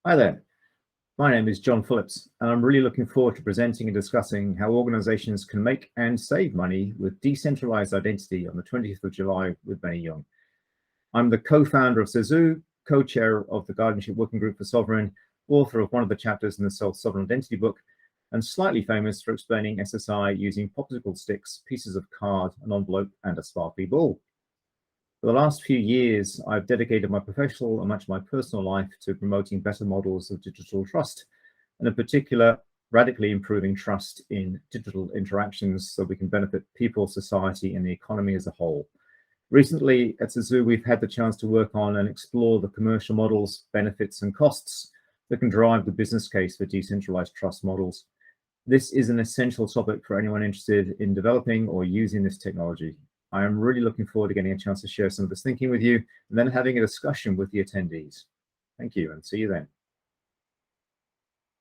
Hi there, my name is John Phillips, and I'm really looking forward to presenting and discussing how organizations can make and save money with decentralized identity on the 20th of July with Benny Young. I'm the co-founder of SSI, co-chair of the Guardianship Working Group for Sovereign, author of one of the chapters in the Self-Sovereign Identity book, and slightly famous for explaining SSI using popsicle sticks, pieces of card, an envelope, and a sparkly ball. For the last few years, I've dedicated my professional and much of my personal life to promoting better models of digital trust, and in particular, radically improving trust in digital interactions so we can benefit people, society, and the economy as a whole. Recently at SSI, we've had the chance to work on and explore the commercial models, benefits, and costs that can drive the business case for decentralized trust models. This is an essential topic for anyone interested in developing or using this technology. I am really looking forward to getting a chance to share some of this thinking with you and then having a discussion with the attendees. Thank you and see you then.